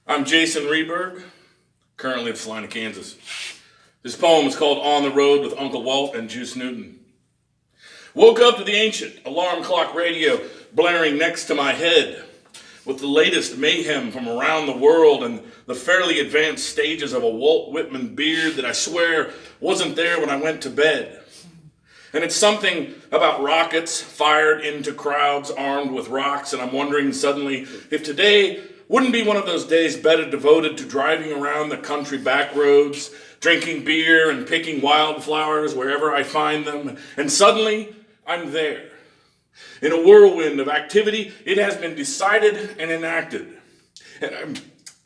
I'm Jason Ryberg, currently in Salina, Kansas. This poem is called On the Road with Uncle Walt and Juice Newton. Woke up to the ancient alarm clock radio blaring next to my head with the latest mayhem from around the world and the fairly advanced stages of a Walt Whitman beard that I swear wasn't there when I went to bed. And it's something about rockets fired into crowds armed with rocks, and I'm wondering suddenly if today wouldn't be one of those days better devoted to driving around the country back roads, drinking beer and picking wildflowers wherever I find them. And suddenly, I'm there. In a whirlwind of activity, it has been decided and enacted. And I'm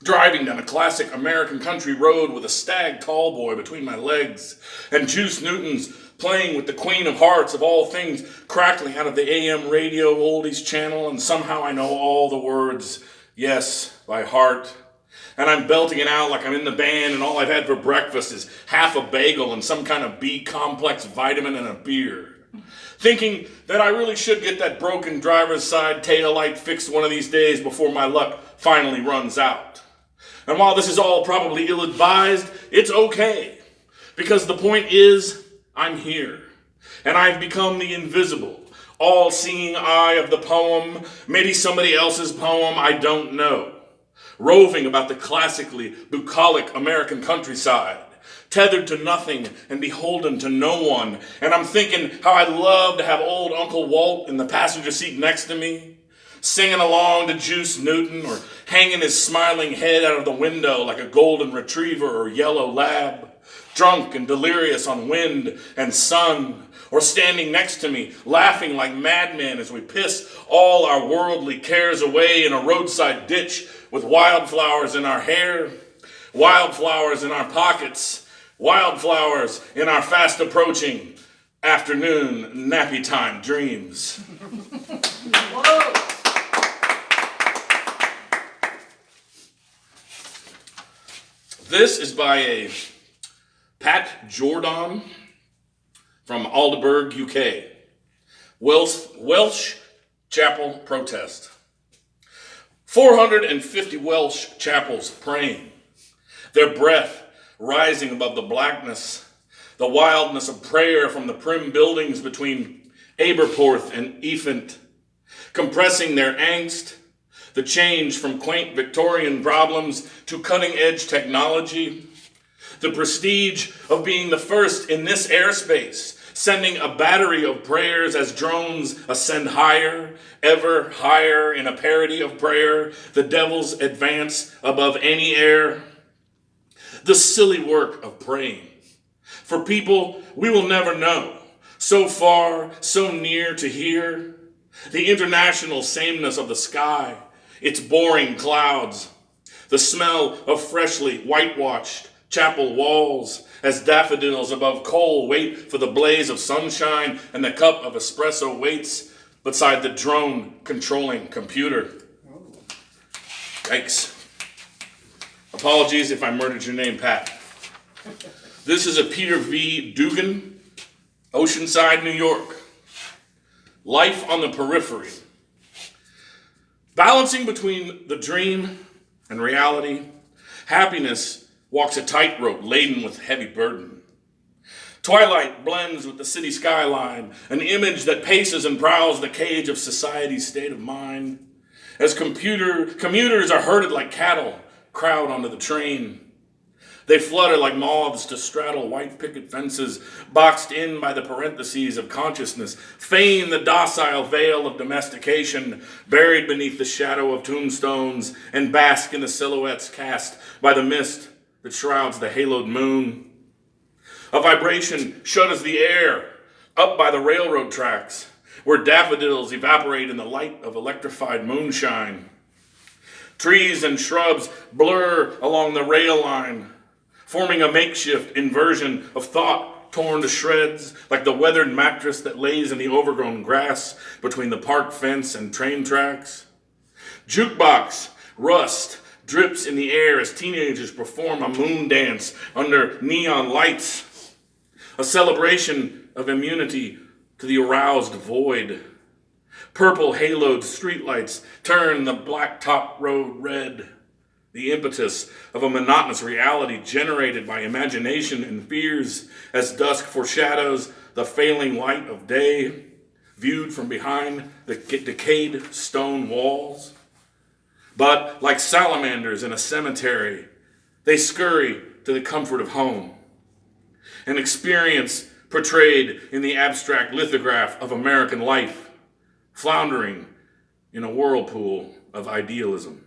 driving down a classic American country road with a stag tall boy between my legs, and Juice Newton's playing with the Queen of Hearts of all things crackling out of the AM radio oldies channel, and somehow I know all the words, yes, by heart. And I'm belting it out like I'm in the band and all I've had for breakfast is half a bagel and some kind of B-complex vitamin and a beer. Thinking that I really should get that broken driver's side tail light fixed one of these days before my luck finally runs out. And while this is all probably ill-advised, it's okay. Because the point is, I'm here. And I've become the invisible, all-seeing eye of the poem, maybe somebody else's poem, I don't know. Roving about the classically bucolic American countryside, tethered to nothing and beholden to no one. And I'm thinking how I'd love to have old Uncle Walt in the passenger seat next to me, singing along to Juice Newton or hanging his smiling head out of the window like a golden retriever or yellow lab, drunk and delirious on wind and sun, or standing next to me, laughing like madmen as we piss all our worldly cares away in a roadside ditch with wildflowers in our hair, wildflowers in our pockets, wildflowers in our fast approaching afternoon nappy time dreams. Whoa. This is by a Pat Jourdan from Aldeburgh, UK. Welsh chapel protest. 450 Welsh chapels praying, their breath rising above the blackness, the wildness of prayer from the prim buildings between Aberporth and Effant, compressing their angst, the change from quaint Victorian problems to cutting-edge technology, the prestige of being the first in this airspace, sending a battery of prayers as drones ascend higher, ever higher in a parody of prayer, the devil's advance above any air. The silly work of praying. For people we will never know, so far, so near to hear. The international sameness of the sky, its boring clouds, the smell of freshly whitewashed chapel walls as daffodils above coal wait for the blaze of sunshine and the cup of espresso waits beside the drone controlling computer. Yikes. Apologies if I murdered your name, Pat. This is a Peter V. Dugan, Oceanside, New York. Life on the periphery. Balancing between the dream and reality, happiness walks a tightrope laden with heavy burden. Twilight blends with the city skyline, an image that paces and prowls the cage of society's state of mind. As commuters are herded like cattle, crowd onto the train. They flutter like moths to straddle white picket fences, boxed in by the parentheses of consciousness, feign the docile veil of domestication, buried beneath the shadow of tombstones, and bask in the silhouettes cast by the mist that shrouds the haloed moon. A vibration shudders the air, up by the railroad tracks, where daffodils evaporate in the light of electrified moonshine. Trees and shrubs blur along the rail line, forming a makeshift inversion of thought torn to shreds, like the weathered mattress that lays in the overgrown grass between the park fence and train tracks. Jukebox rust drips in the air as teenagers perform a moon dance under neon lights, a celebration of immunity to the aroused void. Purple haloed streetlights turn the blacktop road red. the impetus of a monotonous reality generated by imagination and fears as dusk foreshadows the failing light of day, viewed from behind the decayed stone walls. But like salamanders in a cemetery, they scurry to the comfort of home. An experience portrayed in the abstract lithograph of American life, floundering in a whirlpool of idealism.